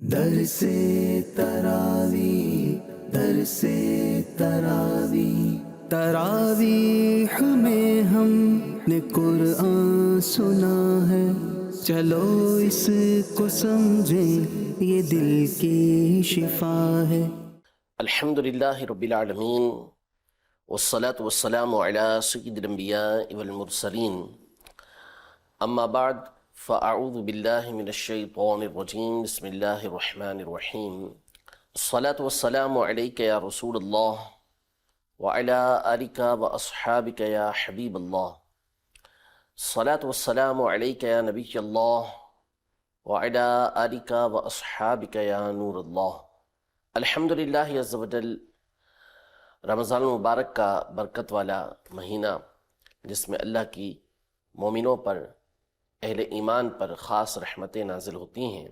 در سے تراوی در سے تراوی تراویح میں ہم نے قرآن سنا ہے، چلو اس کو سمجھیں یہ دل کی شفا ہے۔ الحمد للہ رب العالمین والصلاة والسلام علی سید الانبیاء والمرسلین، اما بعد فاعوذ باللہ من الشیطان الرجیم، بسم اللہ الرحمن الرحیم۔ الصلاة والسلام علیک یا رسول اللہ وعلی آلک واصحابک یا حبیب اللہ۔ الصلاة والسلام علیک یا نبی اللہ وعلی آلک واصحابک یا نور اللہ۔ الحمدللہ عز و جل، رمضان المبارک کا برکت والا مہینہ، جس میں اللہ کی مومنوں پر، اہل ایمان پر خاص رحمتیں نازل ہوتی ہیں،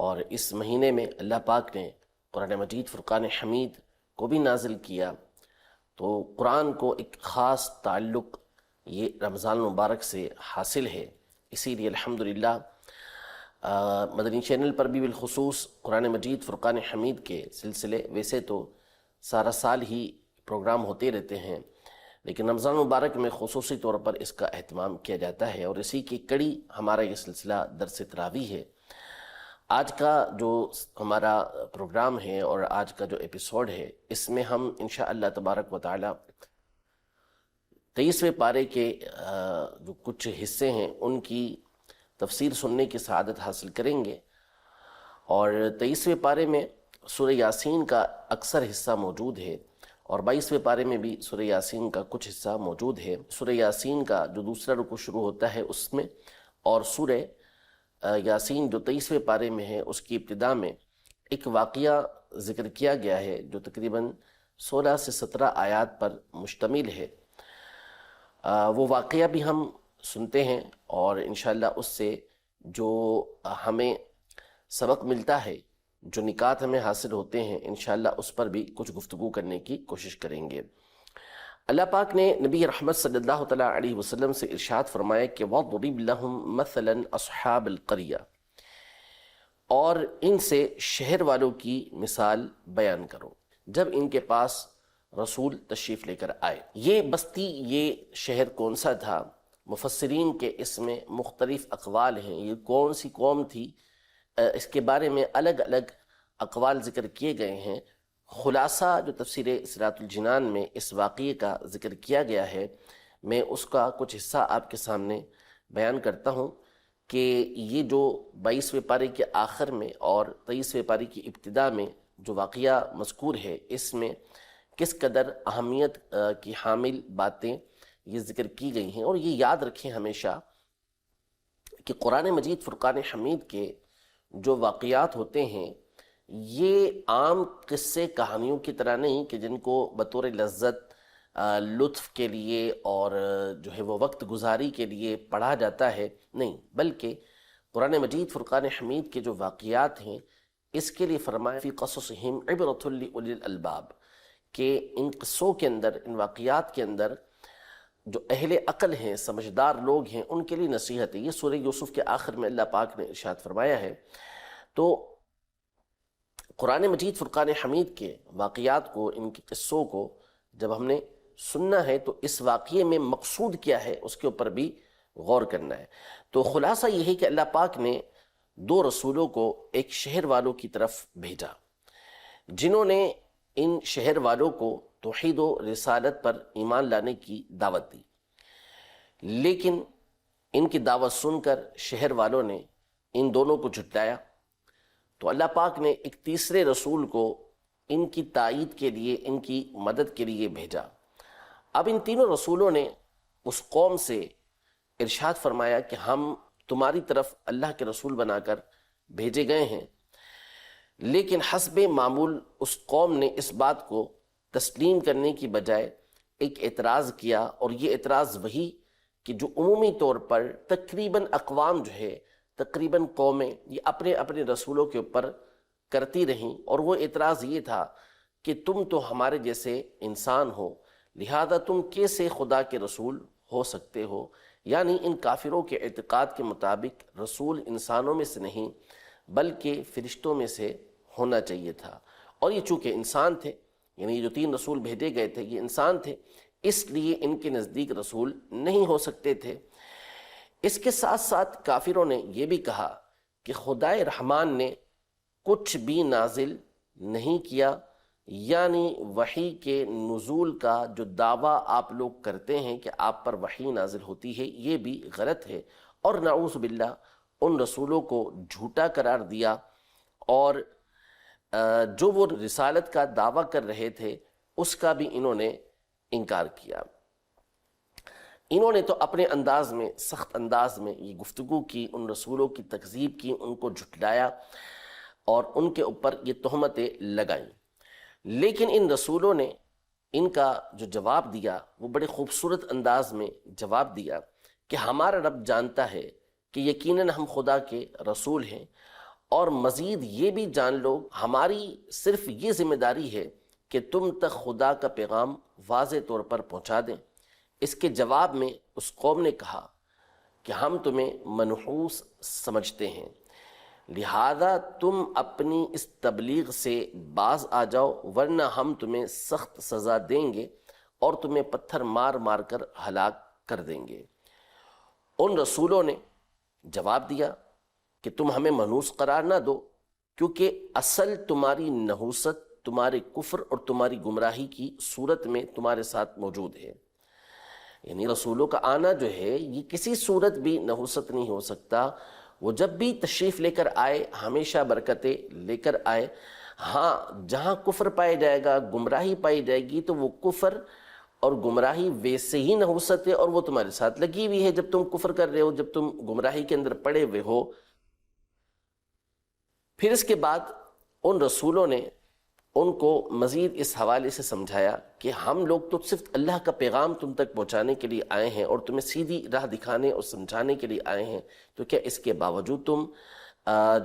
اور اس مہینے میں اللہ پاک نے قرآن مجید فرقان حمید کو بھی نازل کیا، تو قرآن کو ایک خاص تعلق یہ رمضان المبارک سے حاصل ہے۔ اسی لیے الحمدللہ مدنی چینل پر بھی بالخصوص قرآن مجید فرقان حمید کے سلسلے، ویسے تو سارا سال ہی پروگرام ہوتے رہتے ہیں، لیکن رمضان مبارک میں خصوصی طور پر اس کا اہتمام کیا جاتا ہے، اور اسی کی کڑی ہمارا یہ سلسلہ درس تراویح ہے۔ آج کا جو ہمارا پروگرام ہے اور آج کا جو ایپیسوڈ ہے، اس میں ہم انشاءاللہ تبارک و تعالی 23ویں پارے کے جو کچھ حصے ہیں ان کی تفسیر سننے کی سعادت حاصل کریں گے، اور 23ویں پارے میں سورہ یاسین کا اکثر حصہ موجود ہے، اور 22ویں پارے میں بھی سورہ یاسین کا کچھ حصہ موجود ہے۔ سورہ یاسین کا جو دوسرا رکوع شروع ہوتا ہے اس میں، اور سورہ یاسین جو 23ویں پارے میں ہے اس کی ابتدا میں ایک واقعہ ذکر کیا گیا ہے جو تقریباً 16 سے 17 آیات پر مشتمل ہے۔ وہ واقعہ بھی ہم سنتے ہیں، اور انشاءاللہ اس سے جو ہمیں سبق ملتا ہے، جو نکات ہمیں حاصل ہوتے ہیں، انشاءاللہ اس پر بھی کچھ گفتگو کرنے کی کوشش کریں گے۔ اللہ پاک نے نبی رحمت صلی اللہ تعالیٰ علیہ وسلم سے ارشاد فرمایا کہ وَضْرِبْ لَهُمْ مَثَلًا أَصْحَابَ الْقَرْيَةِ، اور ان سے شہر والوں کی مثال بیان کرو جب ان کے پاس رسول تشریف لے کر آئے۔ یہ بستی، یہ شہر کون سا تھا؟ مفسرین کے اس میں مختلف اقوال ہیں، یہ کون سی قوم تھی، اس کے بارے میں الگ الگ اقوال ذکر کیے گئے ہیں۔ خلاصہ جو تفسیر صراط الجنان میں اس واقعے کا ذکر کیا گیا ہے، میں اس کا کچھ حصہ آپ کے سامنے بیان کرتا ہوں کہ یہ جو 22ویں پارے کے آخر میں اور 23ویں پارے کی ابتدا میں جو واقعہ مذکور ہے، اس میں کس قدر اہمیت کی حامل باتیں یہ ذکر کی گئی ہیں۔ اور یہ یاد رکھیں ہمیشہ کہ قرآن مجید فرقان حمید کے جو واقعات ہوتے ہیں، یہ عام قصے کہانیوں کی طرح نہیں کہ جن کو بطور لذت، لطف کے لیے اور جو ہے وہ وقت گزاری کے لیے پڑھا جاتا ہے، نہیں، بلکہ قرآن مجید فرقان حمید کے جو واقعات ہیں، اس کے لیے فرمایا فی قصصہم عبرۃ لأولی الالباب، کہ ان قصوں کے اندر، ان واقعات کے اندر جو اہل عقل ہیں، سمجھدار لوگ ہیں، ان کے لیے نصیحت ہے۔ یہ سورہ یوسف کے آخر میں اللہ پاک نے ارشاد فرمایا ہے۔ تو قرآن مجید فرقان حمید کے واقعات کو، ان کے قصوں کو جب ہم نے سننا ہے تو اس واقعے میں مقصود کیا ہے اس کے اوپر بھی غور کرنا ہے۔ تو خلاصہ یہ ہے کہ اللہ پاک نے 2 رسولوں کو ایک شہر والوں کی طرف بھیجا، جنہوں نے ان شہر والوں کو توحید و رسالت پر ایمان لانے کی دعوت دی، لیکن ان کی دعوت سن کر شہر والوں نے ان دونوں کو جھٹلایا، تو اللہ پاک نے ایک تیسرے رسول کو ان کی تائید کے لیے، ان کی مدد کے لیے بھیجا۔ اب ان تینوں رسولوں نے اس قوم سے ارشاد فرمایا کہ ہم تمہاری طرف اللہ کے رسول بنا کر بھیجے گئے ہیں، لیکن حسب معمول اس قوم نے اس بات کو تسلیم کرنے کی بجائے ایک اعتراض کیا، اور یہ اعتراض وہی کہ جو عمومی طور پر تقریباً اقوام جو ہے، تقریباً قومیں، یہ اپنے اپنے رسولوں کے اوپر کرتی رہیں، اور وہ اعتراض یہ تھا کہ تم تو ہمارے جیسے انسان ہو، لہذا تم کیسے خدا کے رسول ہو سکتے ہو؟ یعنی ان کافروں کے اعتقاد کے مطابق رسول انسانوں میں سے نہیں بلکہ فرشتوں میں سے ہونا چاہیے تھا۔ اور یہ چونکہ انسان تھے، یعنی جو 3 رسول بھیجے گئے تھے یہ انسان تھے، اس لیے ان کے نزدیک رسول نہیں ہو سکتے تھے۔ اس کے ساتھ ساتھ کافروں نے یہ بھی کہا کہ خدائے رحمان نے کچھ بھی نازل نہیں کیا، یعنی وحی کے نزول کا جو دعویٰ آپ لوگ کرتے ہیں کہ آپ پر وحی نازل ہوتی ہے یہ بھی غلط ہے، اور نعوذ باللہ ان رسولوں کو جھوٹا قرار دیا، اور جو وہ رسالت کا دعویٰ کر رہے تھے اس کا بھی انہوں نے انکار کیا۔ انہوں نے تو اپنے انداز میں، سخت انداز میں یہ گفتگو کی، ان رسولوں کی تکذیب کی، ان کو جھٹلایا اور ان کے اوپر یہ تہمتیں لگائیں، لیکن ان رسولوں نے ان کا جو جواب دیا وہ بڑے خوبصورت انداز میں جواب دیا کہ ہمارا رب جانتا ہے کہ یقیناً ہم خدا کے رسول ہیں، اور مزید یہ بھی جان لو ہماری صرف یہ ذمہ داری ہے کہ تم تک خدا کا پیغام واضح طور پر پہنچا دیں۔ اس کے جواب میں اس قوم نے کہا کہ ہم تمہیں منحوس سمجھتے ہیں، لہذا تم اپنی اس تبلیغ سے باز آ جاؤ، ورنہ ہم تمہیں سخت سزا دیں گے اور تمہیں پتھر مار مار کر ہلاک کر دیں گے۔ ان رسولوں نے جواب دیا کہ تم ہمیں منحوس قرار نہ دو، کیونکہ اصل تمہاری نحوست تمہارے کفر اور تمہاری گمراہی کی صورت میں تمہارے ساتھ موجود ہے۔ یعنی رسولوں کا آنا جو ہے یہ کسی صورت بھی نحوست نہیں ہو سکتا، وہ جب بھی تشریف لے کر آئے ہمیشہ برکتیں لے کر آئے۔ ہاں، جہاں کفر پایا جائے گا، گمراہی پائی جائے گی، تو وہ کفر اور گمراہی ویسے ہی نحوست ہے اور وہ تمہارے ساتھ لگی ہوئی ہے جب تم کفر کر رہے ہو، جب تم گمراہی کے اندر پڑے ہوئے ہو۔ پھر اس کے بعد ان رسولوں نے ان کو مزید اس حوالے سے سمجھایا کہ ہم لوگ تو صرف اللہ کا پیغام تم تک پہنچانے کے لیے آئے ہیں اور تمہیں سیدھی راہ دکھانے اور سمجھانے کے لیے آئے ہیں، تو کیا اس کے باوجود تم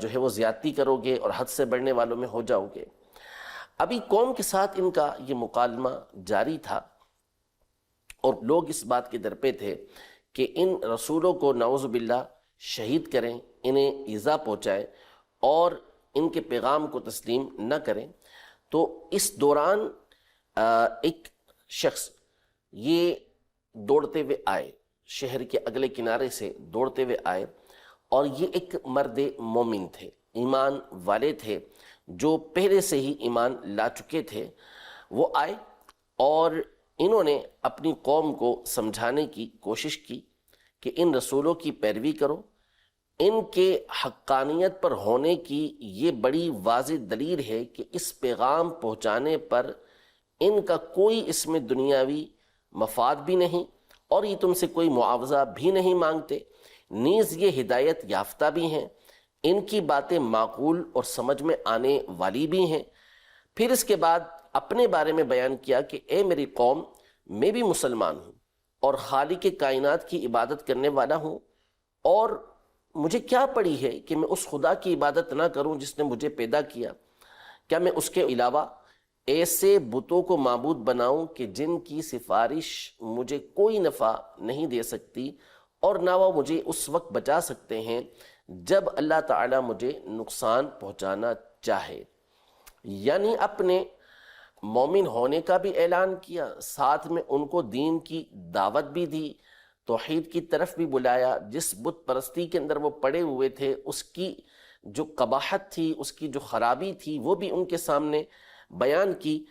جو ہے وہ زیادتی کرو گے اور حد سے بڑھنے والوں میں ہو جاؤ گے؟ ابھی قوم کے ساتھ ان کا یہ مکالمہ جاری تھا، اور لوگ اس بات کے درپے تھے کہ ان رسولوں کو نعوذ باللہ شہید کریں، انہیں ایذا پہنچائیں اور ان کے پیغام کو تسلیم نہ کریں۔ تو اس دوران ایک شخص یہ دوڑتے ہوئے آئے، شہر کے اگلے کنارے سے دوڑتے ہوئے آئے، اور یہ ایک مرد مومن تھے، ایمان والے تھے، جو پہلے سے ہی ایمان لا چکے تھے۔ وہ آئے اور انہوں نے اپنی قوم کو سمجھانے کی کوشش کی کہ ان رسولوں کی پیروی کرو، ان کے حقانیت پر ہونے کی یہ بڑی واضح دلیل ہے کہ اس پیغام پہنچانے پر ان کا کوئی اس میں دنیاوی مفاد بھی نہیں، اور یہ تم سے کوئی معاوضہ بھی نہیں مانگتے، نیز یہ ہدایت یافتہ بھی ہیں، ان کی باتیں معقول اور سمجھ میں آنے والی بھی ہیں۔ پھر اس کے بعد اپنے بارے میں بیان کیا کہ اے میری قوم، میں بھی مسلمان ہوں اور خالق کائنات کی عبادت کرنے والا ہوں، اور مجھے کیا پڑی ہے کہ میں اس خدا کی عبادت نہ کروں جس نے مجھے پیدا کیا؟ کیا میں اس کے علاوہ ایسے بتوں کو معبود بناؤں کہ جن کی سفارش مجھے کوئی نفع نہیں دے سکتی، اور نہ وہ مجھے اس وقت بچا سکتے ہیں جب اللہ تعالیٰ مجھے نقصان پہنچانا چاہے؟ یعنی اپنے مومن ہونے کا بھی اعلان کیا، ساتھ میں ان کو دین کی دعوت بھی دی، توحید کی طرف بھی بلایا، جس بت پرستی کے اندر وہ پڑے ہوئے تھے اس کی جو قباحت تھی، اس کی جو خرابی تھی، وہ بھی ان کے سامنے بیان کی،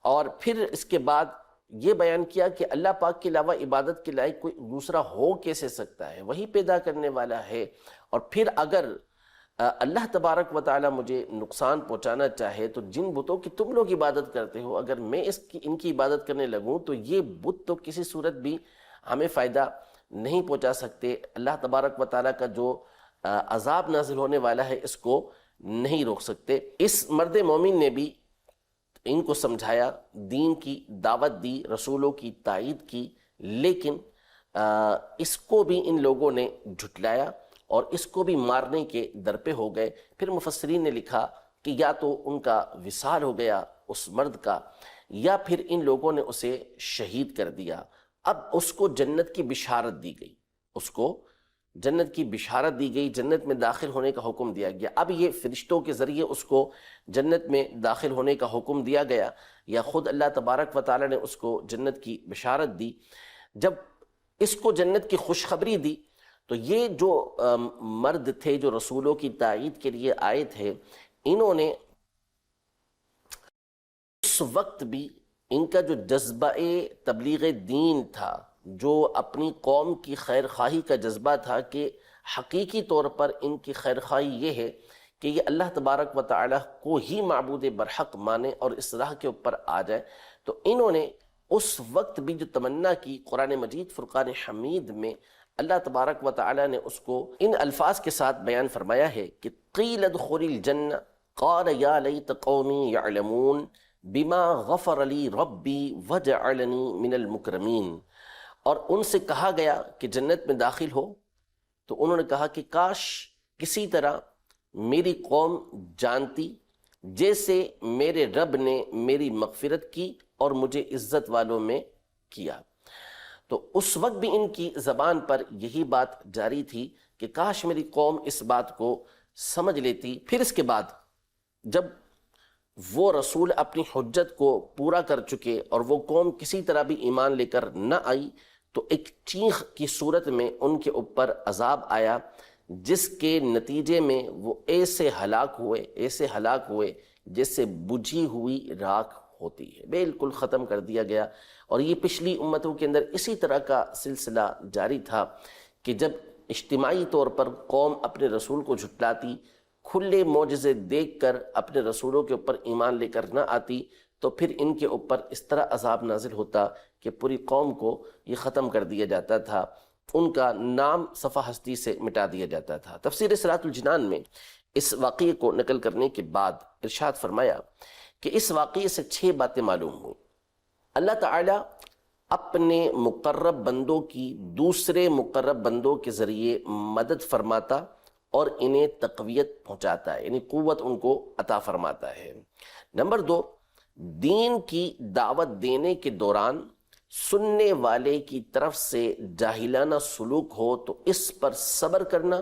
اور پھر اس کے بعد یہ بیان کیا کہ اللہ پاک کے علاوہ عبادت کے لائق کوئی دوسرا ہو کیسے سکتا ہے، وہی پیدا کرنے والا ہے، اور پھر اگر اللہ تبارک و تعالی مجھے نقصان پہنچانا چاہے تو جن بتوں کی تم لوگ عبادت کرتے ہو اگر میں ان کی عبادت کرنے لگوں تو یہ بت تو کسی صورت بھی ہمیں فائدہ نہیں پہنچا سکتے، اللہ تبارک و تعالیٰ کا جو عذاب نازل ہونے والا ہے اس کو نہیں روک سکتے۔ اس مرد مومن نے بھی ان کو سمجھایا، دین کی دعوت دی، رسولوں کی تائید کی، لیکن اس کو بھی ان لوگوں نے جھٹلایا اور اس کو بھی مارنے کے درپے ہو گئے۔ پھر مفسرین نے لکھا کہ یا تو ان کا وصال ہو گیا اس مرد کا، یا پھر ان لوگوں نے اسے شہید کر دیا۔ اب اس کو جنت کی بشارت دی گئی، اس کو جنت کی بشارت دی گئی، جنت میں داخل ہونے کا حکم دیا گیا۔ اب یہ فرشتوں کے ذریعے اس کو جنت میں داخل ہونے کا حکم دیا گیا یا خود اللہ تبارک و تعالیٰ نے اس کو جنت کی بشارت دی؟ جب اس کو جنت کی خوشخبری دی تو یہ جو مرد تھے جو رسولوں کی تائید کے لیے آئے تھے، انہوں نے اس وقت بھی ان کا جو جذبہ تبلیغ دین تھا، جو اپنی قوم کی خیر خواہی کا جذبہ تھا، کہ حقیقی طور پر ان کی خیر خواہی یہ ہے کہ یہ اللہ تبارک و تعالیٰ کو ہی معبود برحق مانے اور اس راہ کے اوپر آ جائے، تو انہوں نے اس وقت بھی جو تمنا کی، قرآن مجید فرقان حمید میں اللہ تبارک و تعالیٰ نے اس کو ان الفاظ کے ساتھ بیان فرمایا ہے کہ قیل ادخل الجنہ قال یا لیت قومی یعلمون بما غفر لی ربی وجعلنی من المکرمین۔ اور ان سے کہا گیا کہ جنت میں داخل ہو، تو انہوں نے کہا کہ کاش کسی طرح میری قوم جانتی جیسے میرے رب نے میری مغفرت کی اور مجھے عزت والوں میں کیا۔ تو اس وقت بھی ان کی زبان پر یہی بات جاری تھی کہ کاش میری قوم اس بات کو سمجھ لیتی۔ پھر اس کے بعد جب وہ رسول اپنی حجت کو پورا کر چکے اور وہ قوم کسی طرح بھی ایمان لے کر نہ آئی، تو ایک چیخ کی صورت میں ان کے اوپر عذاب آیا، جس کے نتیجے میں وہ ایسے ہلاک ہوئے جیسے بجھی ہوئی راکھ ہوتی ہے، بالکل ختم کر دیا گیا۔ اور یہ پچھلی امتوں کے اندر اسی طرح کا سلسلہ جاری تھا کہ جب اجتماعی طور پر قوم اپنے رسول کو جھٹلاتی، کھلے معجزے دیکھ کر اپنے رسولوں کے اوپر ایمان لے کر نہ آتی، تو پھر ان کے اوپر اس طرح عذاب نازل ہوتا کہ پوری قوم کو یہ ختم کر دیا جاتا تھا، ان کا نام صفحہ ہستی سے مٹا دیا جاتا تھا۔ تفسیر صراط الجنان میں اس واقعے کو نقل کرنے کے بعد ارشاد فرمایا کہ اس واقعے سے 6 باتیں معلوم ہوئیں۔ اللہ تعالیٰ اپنے مقرب بندوں کی دوسرے مقرب بندوں کے ذریعے مدد فرماتا اور انہیں تقویت پہنچاتا ہے، یعنی قوت ان کو عطا فرماتا ہے۔ نمبر 2، دین کی دعوت دینے کے دوران سننے والے کی طرف سے جاہلانہ سلوک ہو تو اس پر صبر کرنا،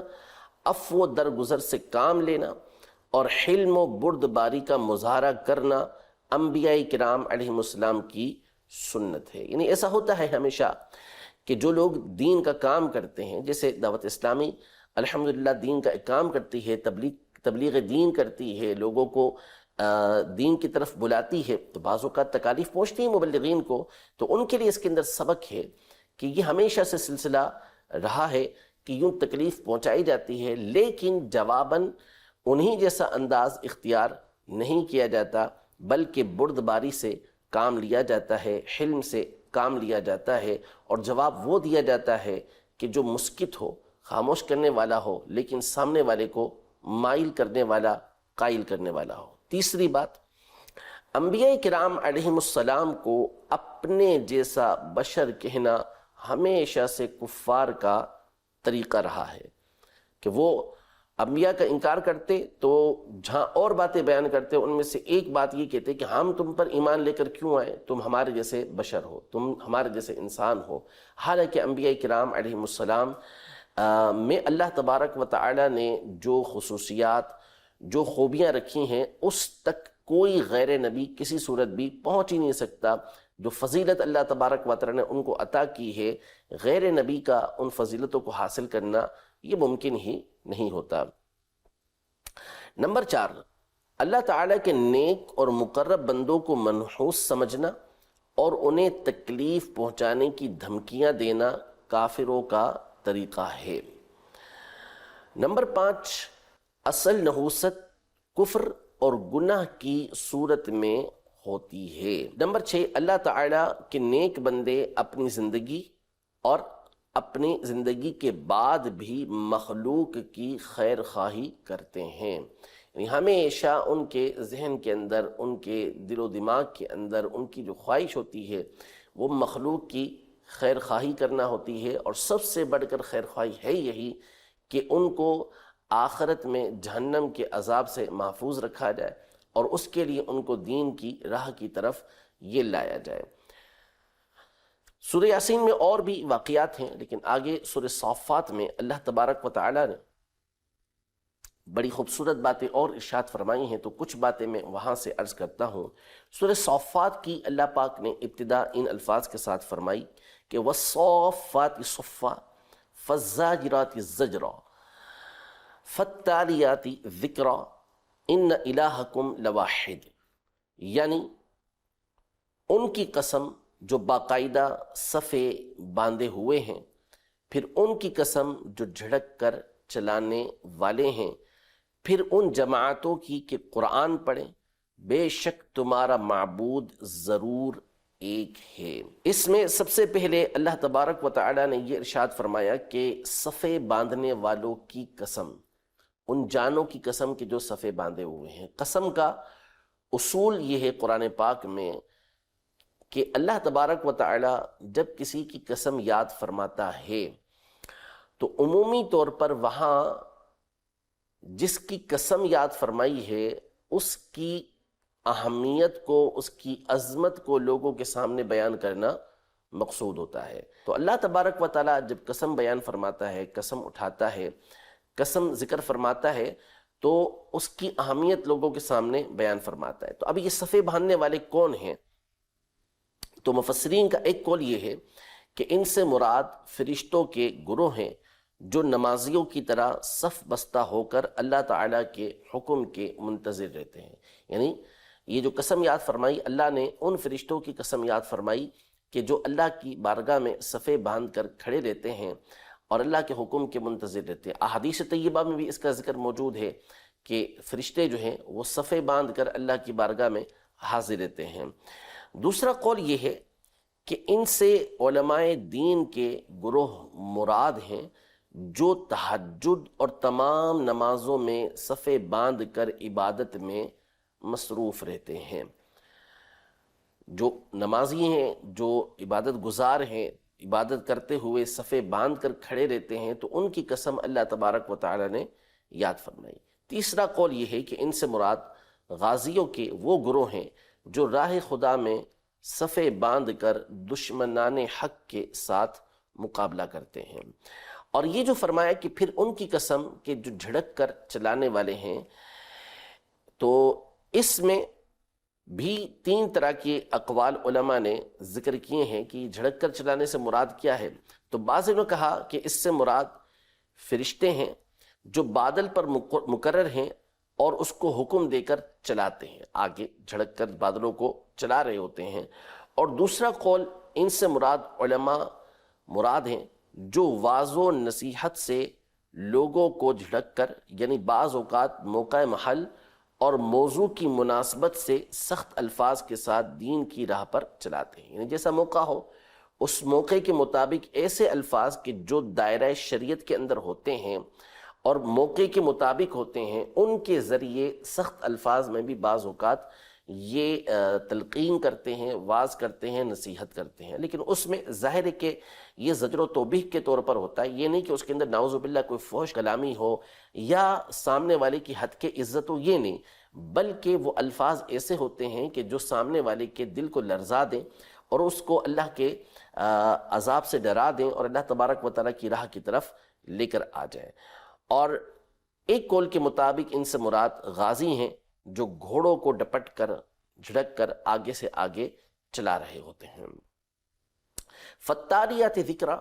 عفو و درگزر سے کام لینا اور حلم و بردباری کا مظاہرہ کرنا انبیاء کرام علیہم السلام کی سنت ہے۔ یعنی ایسا ہوتا ہے ہمیشہ کہ جو لوگ دین کا کام کرتے ہیں، جیسے دعوت اسلامی الحمدللہ دین کا ایک کام کرتی ہے، تبلیغ دین کرتی ہے، لوگوں کو دین کی طرف بلاتی ہے، تو بعض اوقات تکالیف پہنچتی ہیں مبلغین کو، تو ان کے لیے اس کے اندر سبق ہے کہ یہ ہمیشہ سے سلسلہ رہا ہے کہ یوں تکلیف پہنچائی جاتی ہے، لیکن جواباً انہی جیسا انداز اختیار نہیں کیا جاتا، بلکہ بردباری سے کام لیا جاتا ہے، حلم سے کام لیا جاتا ہے، اور جواب وہ دیا جاتا ہے کہ جو مسکت ہو، خاموش کرنے والا ہو، لیکن سامنے والے کو مائل کرنے والا، قائل کرنے والا ہو۔ تیسری بات، انبیاء کرام علیہم السلام کو اپنے جیسا بشر کہنا ہمیشہ سے کفار کا طریقہ رہا ہے کہ وہ انبیاء کا انکار کرتے تو جہاں اور باتیں بیان کرتے ان میں سے ایک بات یہ کہتے کہ ہم تم پر ایمان لے کر کیوں آئے، تم ہمارے جیسے بشر ہو، تم ہمارے جیسے انسان ہو۔ حالانکہ انبیاء کرام علیہم السلام میں اللہ تبارک و تعالی نے جو خصوصیات، جو خوبیاں رکھی ہیں، اس تک کوئی غیر نبی کسی صورت بھی پہنچ ہی نہیں سکتا۔ جو فضیلت اللہ تبارک و تعالی نے ان کو عطا کی ہے، غیر نبی کا ان فضیلتوں کو حاصل کرنا یہ ممکن ہی نہیں ہوتا۔ نمبر 4، اللہ تعالیٰ کے نیک اور مقرب بندوں کو منحوس سمجھنا اور انہیں تکلیف پہنچانے کی دھمکیاں دینا کافروں کا طریقہ ہے۔ نمبر 5، اصل نحوست کفر اور گناہ کی صورت میں ہوتی ہے۔ نمبر 6، اللہ تعالیٰ کے نیک بندے اپنی زندگی اور اپنی زندگی کے بعد بھی مخلوق کی خیر خواہی کرتے ہیں، یعنی ہمیشہ ان کے ذہن کے اندر، ان کے دل و دماغ کے اندر ان کی جو خواہش ہوتی ہے وہ مخلوق کی خیر خواہی کرنا ہوتی ہے، اور سب سے بڑھ کر خیر خواہی ہے یہی کہ ان کو آخرت میں جہنم کے عذاب سے محفوظ رکھا جائے، اور اس کے لیے ان کو دین کی راہ کی طرف یہ لایا جائے۔ سورہ یاسین میں اور بھی واقعات ہیں، لیکن آگے سورہ صافات میں اللہ تبارک و تعالی نے بڑی خوبصورت باتیں اور ارشاد فرمائی ہیں، تو کچھ باتیں میں وہاں سے عرض کرتا ہوں۔ سورہ صافات کی اللہ پاک نے ابتدا ان الفاظ کے ساتھ فرمائی کہ وَالصَّافَّاتِ صَفًّا فَالزَّاجِرَاتِ زَجْرًا فَالتَّالِيَاتِ ذِكْرًا إِنَّ إِلَٰهَكُمْ لَوَاحِدٌ، یعنی ان کی قسم جو باقاعدہ صفے باندھے ہوئے ہیں، پھر ان کی قسم جو جھڑک کر چلانے والے ہیں، پھر ان جماعتوں کی کہ قرآن پڑھیں، بے شک تمہارا معبود ضرور ایک ہے۔ اس میں سب سے پہلے اللہ تبارک و تعالی نے یہ ارشاد فرمایا کہ صفے باندھنے والوں کی قسم، ان جانوں کی قسم کہ جو صفے باندھے ہوئے ہیں۔ قسم کا اصول یہ ہے قرآن پاک میں کہ اللہ تبارک و تعالی جب کسی کی قسم یاد فرماتا ہے تو عمومی طور پر وہاں جس کی قسم یاد فرمائی ہے اس کی اہمیت کو، اس کی عظمت کو لوگوں کے سامنے بیان کرنا مقصود ہوتا ہے۔ تو اللہ تبارک و تعالی جب قسم بیان فرماتا ہے، قسم اٹھاتا ہے، قسم ذکر فرماتا ہے، تو اس کی اہمیت لوگوں کے سامنے بیان فرماتا ہے۔ تو اب یہ صفے باندھنے والے کون ہیں؟ تو مفسرین کا ایک قول یہ ہے کہ ان سے مراد فرشتوں کے گروہ ہیں جو نمازیوں کی طرح صف بستہ ہو کر اللہ تعالیٰ کے حکم کے منتظر رہتے ہیں۔ یعنی یہ جو قسم یاد فرمائی، اللہ نے ان فرشتوں کی قسم یاد فرمائی کہ جو اللہ کی بارگاہ میں صفے باندھ کر کھڑے رہتے ہیں اور اللہ کے حکم کے منتظر رہتے ہیں۔ احادیث طیبہ میں بھی اس کا ذکر موجود ہے کہ فرشتے جو ہیں وہ صفے باندھ کر اللہ کی بارگاہ میں حاضر رہتے ہیں۔ دوسرا قول یہ ہے کہ ان سے علماء دین کے گروہ مراد ہیں جو تہجد اور تمام نمازوں میں صفے باندھ کر عبادت میں مصروف رہتے ہیں۔ جو نمازی ہیں، جو عبادت گزار ہیں، عبادت کرتے ہوئے صفے باندھ کر کھڑے رہتے ہیں، تو ان کی قسم اللہ تبارک و تعالی نے یاد فرمائی۔ تیسرا قول یہ ہے کہ ان سے مراد غازیوں کے وہ گروہ ہیں جو راہ خدا میں صفے باندھ کر دشمنان حق کے ساتھ مقابلہ کرتے ہیں۔ اور یہ جو فرمایا کہ پھر ان کی قسم کہ جو جھڑک کر چلانے والے ہیں، تو اس میں بھی تین طرح کے اقوال علماء نے ذکر کیے ہیں کہ جھڑک کر چلانے سے مراد کیا ہے۔ تو بعض نے کہا کہ اس سے مراد فرشتے ہیں جو بادل پر مقرر ہیں اور اس کو حکم دے کر چلاتے ہیں، آگے جھڑک کر بادلوں کو چلا رہے ہوتے ہیں۔ اور دوسرا قول ان سے مراد ہیں جو واعظ و نصیحت سے لوگوں کو جھڑک کر، یعنی بعض اوقات موقع محل اور موضوع کی مناسبت سے سخت الفاظ کے ساتھ دین کی راہ پر چلاتے ہیں۔ یعنی جیسا موقع ہو اس موقع کے مطابق ایسے الفاظ کہ جو دائرہ شریعت کے اندر ہوتے ہیں اور موقع کے مطابق ہوتے ہیں، ان کے ذریعے سخت الفاظ میں بھی بعض اوقات یہ تلقین کرتے ہیں، واعظ کرتے ہیں، نصیحت کرتے ہیں، لیکن اس میں ظاہر ہے کہ یہ زجر و توبیخ کے طور پر ہوتا ہے۔ یہ نہیں کہ اس کے اندر نعوذ باللہ کوئی فحش کلامی ہو یا سامنے والے کی حد کے عزت ہو، یہ نہیں، بلکہ وہ الفاظ ایسے ہوتے ہیں کہ جو سامنے والے کے دل کو لرزا دیں اور اس کو اللہ کے عذاب سے ڈرا دیں اور اللہ تبارک و تعالیٰ کی راہ کی طرف لے کر آ جائیں۔ اور ایک قول کے مطابق ان سے مراد غازی ہیں جو گھوڑوں کو ڈپٹ کر جھڑک کر آگے سے آگے چلا رہے ہوتے ہیں۔ فَالتَّالِيَاتِ ذِكْرًا،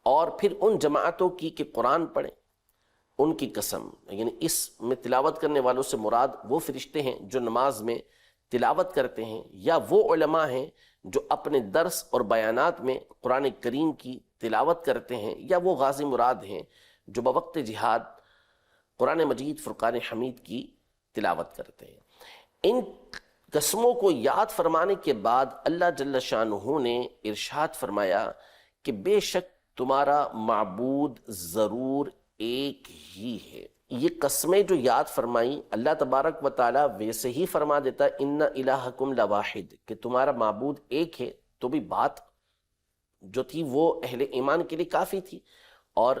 اور پھر ان جماعتوں کی کہ قرآن پڑھیں، ان کی قسم، یعنی اس میں تلاوت کرنے والوں سے مراد وہ فرشتے ہیں جو نماز میں تلاوت کرتے ہیں، یا وہ علماء ہیں جو اپنے درس اور بیانات میں قرآن کریم کی تلاوت کرتے ہیں، یا وہ غازی مراد ہیں جو بوقت جہاد قرآن مجید فرقان حمید کی تلاوت کرتے ہیں۔ ان قسموں کو یاد فرمانے کے بعد اللہ جل شانہ نے ارشاد فرمایا کہ بے شک تمہارا معبود ضرور ایک ہی ہے۔ یہ قسمیں جو یاد فرمائیں اللہ تبارک و تعالیٰ ویسے ہی فرما دیتا ہے ان الہکم لواحد، کہ تمہارا معبود ایک ہے، تو بھی بات جو تھی وہ اہل ایمان کے لیے کافی تھی، اور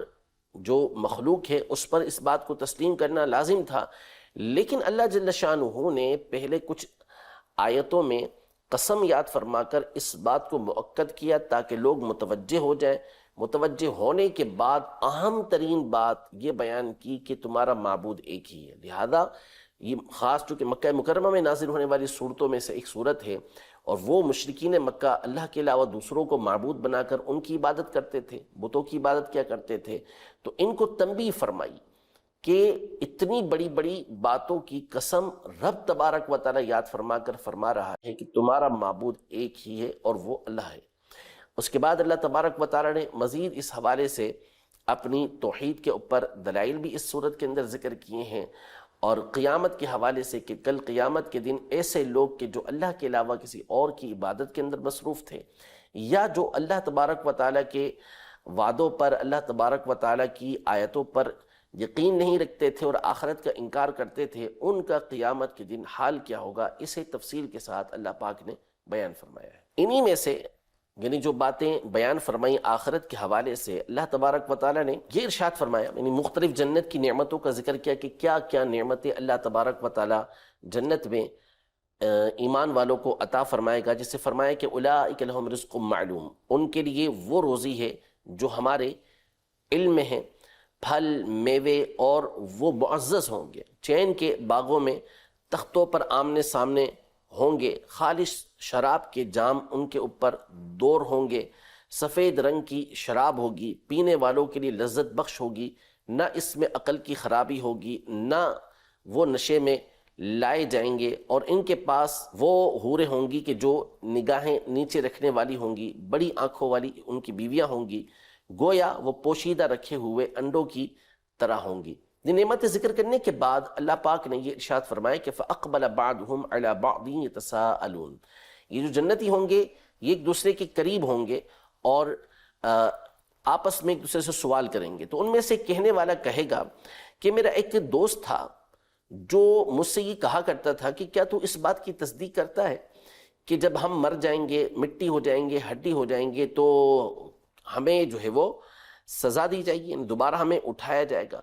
جو مخلوق ہے اس پر اس بات کو تسلیم کرنا لازم تھا۔ لیکن اللہ جل شانہ نے پہلے کچھ آیتوں میں قسم یاد فرما کر اس بات کو مؤکد کیا تاکہ لوگ متوجہ ہو جائیں۔ متوجہ ہونے کے بعد اہم ترین بات یہ بیان کی کہ تمہارا معبود ایک ہی ہے۔ لہذا یہ خاص چونکہ مکہ مکرمہ میں نازل ہونے والی صورتوں میں سے ایک صورت ہے، اور وہ مشرکین مکہ اللہ کے علاوہ دوسروں کو معبود بنا کر ان کی عبادت کرتے تھے، بتوں کی عبادت کیا کرتے تھے، تو ان کو تنبیہ فرمائی کہ اتنی بڑی بڑی باتوں کی قسم رب تبارک و تعالی یاد فرما کر فرما رہا ہے کہ تمہارا معبود ایک ہی ہے اور وہ اللہ ہے۔ اس کے بعد اللہ تبارک و تعالی نے مزید اس حوالے سے اپنی توحید کے اوپر دلائل بھی اس صورت کے اندر ذکر کیے ہیں، اور قیامت کے حوالے سے کہ کل قیامت کے دن ایسے لوگ کہ جو اللہ کے علاوہ کسی اور کی عبادت کے اندر مصروف تھے، یا جو اللہ تبارک و تعالیٰ کے وعدوں پر، اللہ تبارک و تعالیٰ کی آیتوں پر یقین نہیں رکھتے تھے اور آخرت کا انکار کرتے تھے، ان کا قیامت کے دن حال کیا ہوگا، اسے تفصیل کے ساتھ اللہ پاک نے بیان فرمایا ہے۔ انہی میں سے یعنی جو باتیں بیان فرمائیں آخرت کے حوالے سے، اللہ تبارک و تعالیٰ نے یہ ارشاد فرمایا، یعنی مختلف جنت کی نعمتوں کا ذکر کیا کہ کیا کیا نعمتیں اللہ تبارک و تعالیٰ جنت میں ایمان والوں کو عطا فرمائے گا، جس سے فرمایا کہ اولئک لہم رزق معلوم، ان کے لیے وہ روزی ہے جو ہمارے علم میں ہے، پھل میوے اور وہ معزز ہوں گے، چین کے باغوں میں تختوں پر آمنے سامنے ہوں گے، خالص شراب کے جام ان کے اوپر دور ہوں گے، سفید رنگ کی شراب ہوگی، پینے والوں کے لیے لذت بخش ہوگی، نہ اس میں عقل کی خرابی ہوگی، نہ وہ نشے میں لائے جائیں گے، اور ان کے پاس وہ حوریں ہوں گی کہ جو نگاہیں نیچے رکھنے والی ہوں گی، بڑی آنکھوں والی ان کی بیویاں ہوں گی، گویا وہ پوشیدہ رکھے ہوئے انڈوں کی طرح ہوں گی۔ یہ نعمت ذکر کرنے کے بعد اللہ پاک نے یہ ارشاد فرمایا کہ فَأَقْبَلَ بَعْضُهُمْ عَلَى بَعْضٍ يَتَسَاءَلُونَ، یہ جو جنتی ہوں گے یہ ایک دوسرے کے قریب ہوں گے اور آپس میں ایک دوسرے سے سوال کریں گے، تو ان میں سے کہنے والا کہے گا کہ میرا ایک دوست تھا جو مجھ سے یہ کہا کرتا تھا کہ کیا تو اس بات کی تصدیق کرتا ہے کہ جب ہم مر جائیں گے، مٹی ہو جائیں گے، ہڈی ہو جائیں گے، تو ہمیں جو ہے وہ سزا دی جائے گی، یعنی دوبارہ ہمیں اٹھایا جائے گا۔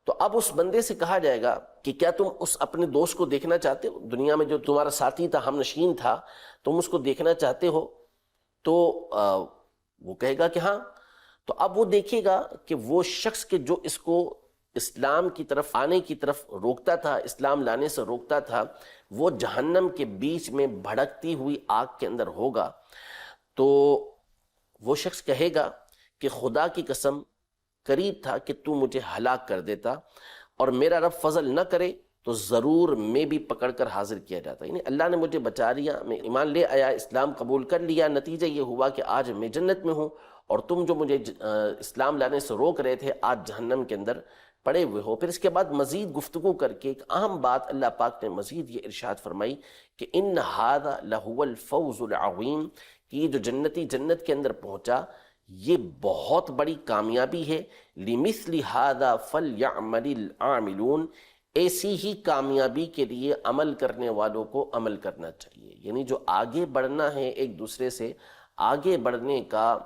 تو اب اس بندے سے کہا جائے گا کہ کیا تم اس اپنے دوست کو دیکھنا چاہتے ہو، دنیا میں جو تمہارا ساتھی تھا، ہم نشین تھا، تم اس کو دیکھنا چاہتے ہو؟ تو وہ کہے گا کہ ہاں۔ تو اب وہ دیکھے گا کہ وہ شخص کہ جو اس کو اسلام کی طرف آنے کی طرف روکتا تھا، اسلام لانے سے روکتا تھا، وہ جہنم کے بیچ میں بھڑکتی ہوئی آگ کے اندر ہوگا۔ تو وہ شخص کہے گا کہ خدا کی قسم قریب تھا کہ تو مجھے ہلاک کر دیتا، اور میرا رب فضل نہ کرے تو ضرور میں بھی پکڑ کر حاضر کیا جاتا، یعنی اللہ نے مجھے بچا لیا، میں ایمان لے آیا، اسلام قبول کر لیا، نتیجہ یہ ہوا کہ آج میں جنت میں ہوں، اور تم جو مجھے اسلام لانے سے روک رہے تھے آج جہنم کے اندر پڑے ہوئے ہو۔ پھر اس کے بعد مزید گفتگو کر کے ایک اہم بات اللہ پاک نے مزید یہ ارشاد فرمائی کہ ان ھذا لہو الفوز العظیم، کہ یہ جو جنتی جنت کے اندر پہنچا یہ بہت بڑی کامیابی ہے۔ لِمِثْلِ هَذَا فَلْيَعْمَلِ الْعَامِلُونَ، ایسی ہی کامیابی کے لیے عمل کرنے والوں کو عمل کرنا چاہیے، یعنی جو آگے بڑھنا ہے، ایک دوسرے سے آگے بڑھنے کا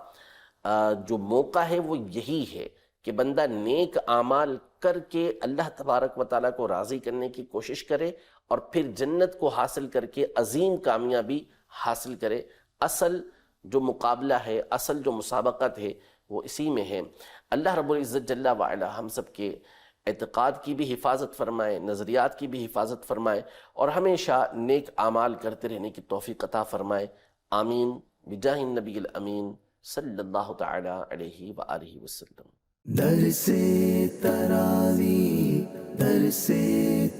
جو موقع ہے وہ یہی ہے کہ بندہ نیک اعمال کر کے اللہ تبارک و تعالیٰ کو راضی کرنے کی کوشش کرے، اور پھر جنت کو حاصل کر کے عظیم کامیابی حاصل کرے۔ اصل جو مقابلہ ہے، اصل جو مسابقت ہے وہ اسی میں ہے۔ اللہ رب العزت جل وعلا ہم سب کے اعتقاد کی بھی حفاظت فرمائے، نظریات کی بھی حفاظت فرمائے، اور ہمیشہ نیک اعمال کرتے رہنے کی توفیق عطا فرمائے۔ آمین بجاہ النبی الامین صلی اللہ تعالی علیہ وآلہ وسلم۔ درس تراوی، درس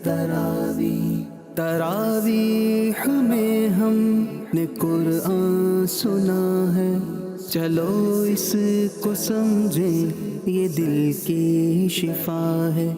تراوی، تراویح میں ہم نے قرآن سنا ہے، چلو اس کو سمجھیں یہ دل کی شفا ہے۔